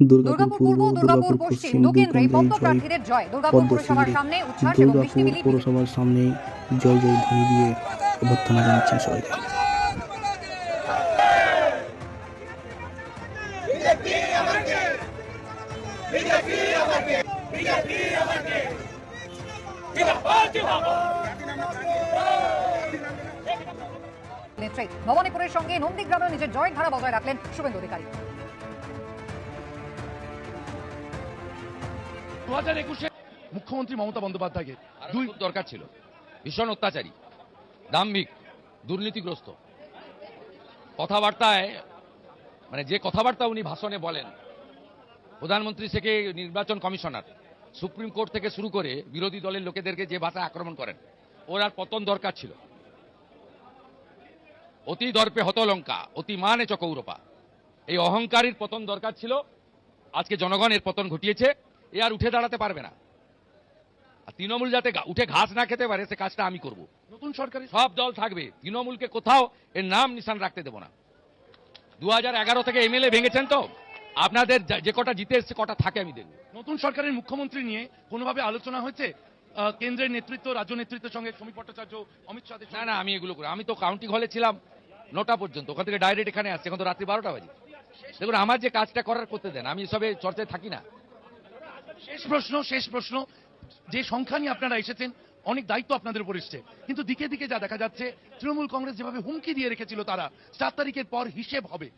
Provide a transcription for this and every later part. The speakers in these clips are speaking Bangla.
দুর্গাপুর পূর্ব, দুর্গাপুর পশ্চিম, দু কেন্দ্রেই মধ্য প্রার্থীদের জয়। দুর্গাপুর পুরসভার সামনে উচ্ছ্বাস এবং মিষ্টি বিলি। পৌরসভার সামনে জয় জয় ধ্বনি দিয়ে অভ্যর্থনা জানাচ্ছেন সবাইকে। ভবানীপুরের সঙ্গে নন্দীগ্রামেও নিজের জয়ের ধারা বজায় রাখলেন শুভেন্দু অধিকারী। 2021 মুখ্যমন্ত্রী মমতা বন্দ্যোপাধ্যায়কে দুই দরকার ছিল। ভীষণ অত্যাচারী, দাম্ভিক, দুর্নীতিগ্রস্ত কথাবার্তায়, মানে যে কথাবার্তা উনি ভাষণে বলেন, প্রধানমন্ত্রী থেকে নির্বাচন কমিশনার, সুপ্রিম কোর্ট থেকে শুরু করে বিরোধী দলের লোকেদেরকে যে ভাষায় আক্রমণ করেন, ওর আর পতন দরকার ছিল। অতি দর্পে হতলঙ্কা, অতি মানে চকৌরপা, এই অহংকারীর পতন দরকার ছিল। আজকে জনগণ এর পতন ঘটিয়েছে। এ আর উঠে দাঁড়াতে পারবে না। আর তৃণমূল যাতে উঠে ঘাস না খেতে পারে সে কাজটা আমি করব। নতুন সরকারি সব দল থাকবে, তৃণমূলকে কোথাও এর নাম নিশান রাখতে দেব না। 2011 থেকে এমএলএ ভেঙেছেন তো, আপনাদের যে কটা জিতে এসছে কটা থাকে আমি দেখব। নতুন সরকারের মুখ্যমন্ত্রী নিয়ে কোনোভাবে আলোচনা হয়েছে কেন্দ্রের নেতৃত্ব, রাজ্য নেতৃত্বের সঙ্গে? সমীর ভট্টাচার্য, অমিত শাহ? না না, আমি এগুলো করি। আমি তো কাউন্টিং হলে ছিলাম 9টা পর্যন্ত, ওখান থেকে ডাইরেক্ট এখানে আসছে, এখন তো রাত্রি 12টা বাজে। দেখুন, আমার যে কাজটা করার করতে দেন, আমি এসবে চর্চায় থাকি না। শেষ প্রশ্ন, যে সংখ্যা নিয়ে আপনারা এসেছেন, অনেক দায়িত্ব আপনাদের উপর এসছে, কিন্তু দিকে দিকে যা দেখা যাচ্ছে তৃণমূল কংগ্রেস যেভাবে হুমকি দিয়ে রেখেছিল তারা 4 তারিখের পর হিসেব হবে,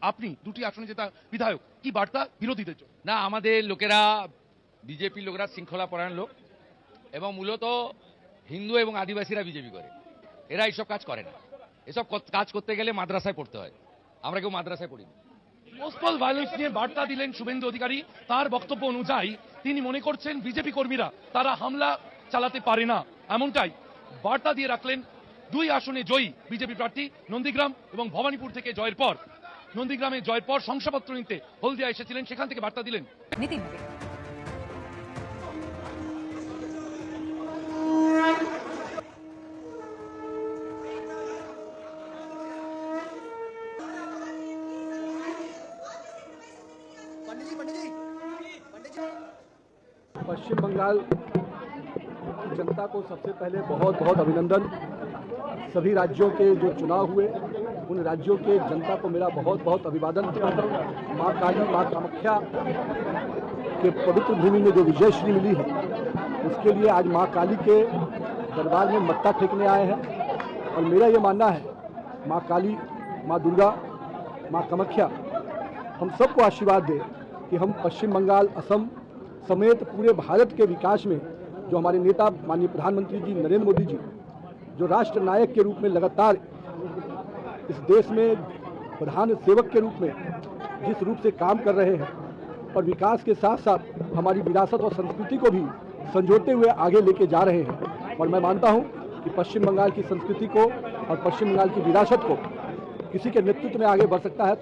আপনি দুটি আসনে জেতা বিধায়ক, কি বার্তা বিরোধীদের জন্য? না, আমাদের লোকেরা, বিজেপির লোকেরা শৃঙ্খলা পরায়ণ লোক, এবং মূলত হিন্দু এবং আদিবাসীরা বিজেপি করে। এরা এইসব কাজ করে না। এসব কাজ করতে গেলে মাদ্রাসায় পড়তে হয়। আমরা কেউ মাদ্রাসায় পড়িনি। পোস্টাল ভায়োলেন্স নিয়ে বার্তা দিলেন শুভেন্দু অধিকারী। তার বক্তব্য অনুযায়ী তিনি মনে করছেন বিজেপি কর্মীরা তারা হামলা চালাতে পারে না, এমনটাই বার্তা দিয়ে রাখলেন। 2 আসনে জয়ী বিজেপি প্রার্থী নন্দীগ্রাম এবং ভবানীপুর থেকে জয়ের পর, নন্দীগ্রামে জয়ের পর শংসাপত্র নিতে হলদিয়া এসেছিলেন, সেখান থেকে বার্তা দিলেন। নীতিন पश्चिम बंगाल की जनता को सबसे पहले बहुत बहुत अभिनंदन। सभी राज्यों के जो चुनाव हुए उन राज्यों के जनता को मेरा बहुत बहुत अभिवादन। माँ काली, माँ कामाख्या के पवित्र भूमि में जो विजयश्री मिली है उसके लिए आज माँ काली के दरबार में मत्था टेकने आए हैं। और मेरा ये मानना है माँ काली, माँ दुर्गा, माँ कामाख्या हम सबको आशीर्वाद दे कि हम पश्चिम बंगाल, असम समेत पूरे भारत के विकास में जो हमारे नेता माननीय प्रधानमंत्री जी नरेंद्र मोदी जी जो राष्ट्र नायक के रूप में लगातार इस देश में प्रधान सेवक के रूप में जिस रूप से काम कर रहे हैं और विकास के साथ साथ हमारी विरासत और संस्कृति को भी संजोते हुए आगे लेके जा रहे हैं। और मैं मानता हूं कि पश्चिम बंगाल की संस्कृति को और पश्चिम बंगाल की विरासत को किसी के नेतृत्व में आगे बढ़ सकता है तो